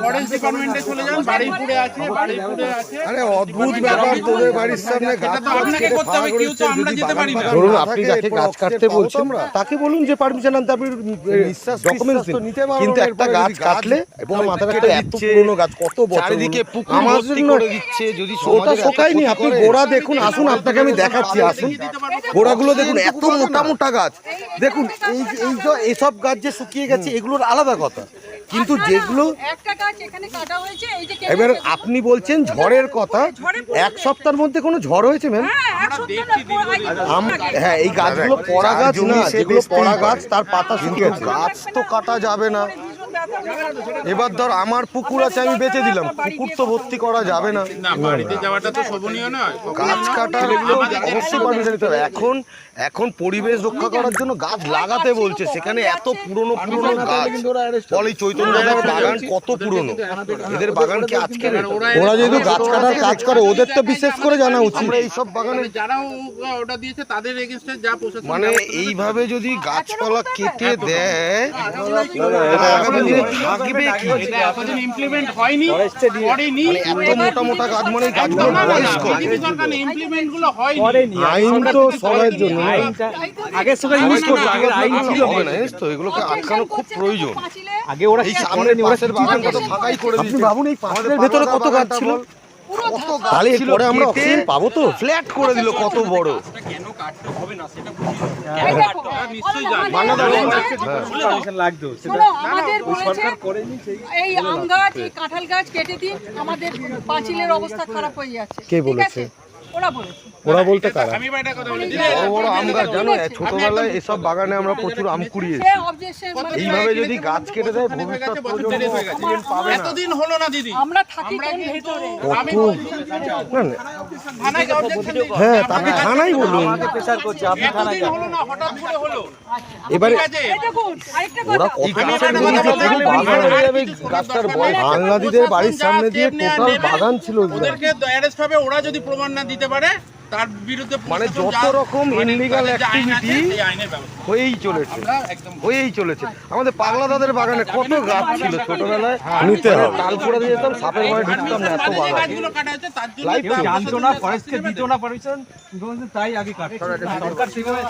Forest ডিপার্টমেন্টে চলে যান, বারুইপুরে আছে, বারুইপুরে আছে। আরে অদ্ভুত ব্যাপার, তোদের বাড়ির সামনে গাছ আপনাকে করতে হবে, কেউ তো আমরা যেতে পারি না। ধরুন আপনি যাকে গাছ কাটতে বলছেন তাকে বলুন যে পারমিশন আনতে, আপনি ডকুমেন্টস দিন। কিন্তু একটা গাছ কাটলে এবং মাথাটা এত পুরনো গাছ, কত বছর চারিদিকে পুকুর আমার ভর্তি জন্য করে দিচ্ছে। যদি ওটা শোকায়নি, আপনি গোড়া দেখুন, আসুন আপনাকে আমি দেখাচ্ছি, আসুন গোড়াগুলো দেখুন, এত মোটা মোটা গাছ দেখুন। এইসব গাছ যে শুকিয়ে গেছে এগুলোর আলাদা কথা, কিন্তু যেগুলো এবার আপনি বলছেন ঝড়ের কথা, এক সপ্তাহের মধ্যে কোনো ঝড় হয়েছে ম্যাম? হ্যাঁ, এই গাছগুলো পড়া গাছ না, যেগুলো পড়া গাছ তার পাতা শুকিয়ে গেছে, গাছ তো কাটা যাবে না। এবার ধর আমার পুকুর আছে, আমি বেঁচে দিলাম, পুকুর তো ভর্তি করা যাবে না, বাড়িতে যাওয়াটা তো শোভনীয় নয়। গাছ কাটা অবশ্যই পারমিশন নিতে হবে। এখন পরিবেশ রক্ষা করার জন্য গাছ লাগাতে বলছে, সেখানে এত পুরনো পুরনো গাছ। বলে চৈতন্যদার বাগান কত পুরনো, এদের বাগান কি আজকে? ওরা যেহেতু গাছ কাটার কাজ করে, ওদের তো বিশেষ করে জানা উচিত। এইসব বাগানে যারা ওটা দিয়েছে তাদের এগেইনস্টে যা প্রশাসন, মানে এইভাবে যদি গাছপালা কেটে দেয় আগামী দিনে থাকবে কি? এটা এতদিন ইমপ্লিমেন্ট হয়নি, করেনি। এত মোটা মোটা গাছ, মানে গাছগুলো বয়স কম। সরকার ইমপ্লিমেন্ট গুলো হয়নি। আইন তো সবার জন্য, আগের সঙ্গে ইউজ করতো, আগের আইন ছিল হবে না, জানিস তো, এগুলোকে আটকানো খুব প্রয়োজন। আগে ওরা এই সামনের পাশের বাগানটা তো ফাঁকাই করে দিয়েছে। আপনি ভাবুন এই পাশের ভেতরে কত গাছ ছিল, তাহলে এরপরে আমরা অক্সিজেন পাবো তো? ফ্ল্যাট করে দিল কত বড়। কেন কাটতে হবে না সেটা এই আম গাছ, এই কাঁঠাল গাছ কেটে দিন, আমাদের পাঁচিলের অবস্থা খারাপ হয়ে যাচ্ছে। কে বলেছে? ওরা বলেছে। ওরা বলতে কারা? আমি একটা কথা বলি, বড় বড় আম গাছ জানো, ছোটবেলায় এসব বাগানে আমরা প্রচুর আম কুড়িয়েছি। এইভাবে যদি গাছ কেটে দেয় ভবিষ্যৎ প্রজন্ম অক্সিজেন পাবে না। এতদিন হলো না দিদি, আমরা থাকি কোন ভেতরে? আমি থানায় অবজেকশন দিই। হ্যাঁ, তাকে থানাই বলুন। প্রেসার করছে, আপনি থানায় এতদিন যান। হলো না, হঠাৎ করে হলো। এবারে এই দেখুন, আরেকটা ওরা কথা, কত গাছের জমিতে পুরো বাগান হয়ে যাবে, গাছটার বয়স। বাংলাদেশের বাড়ির সামনে দিয়ে টোটাল বাগান ছিল। ওদেরকে অ্যারেস্ট হবে, ওরা যদি প্রমাণ না দিতে পারে তার বিরুদ্ধে মানে যত রকম ইনলিগাল অ্যাক্টিভিটি হয়েই চলেছে। আমাদের পাগলা দাদের বাগানে কত গাছ ছিল ছোটবেলায়, নিতে হবে তাল করে দিয়ে যেতাম, সাপের ভয়ে ঢুকতাম না, এত বাগান। গাছগুলো কাটা হচ্ছে তার জন্য কেউ জানতো না, ফরেস্টকে দিত না পারমিশন, তাই আগে কাটতো। সরকার সেভাবে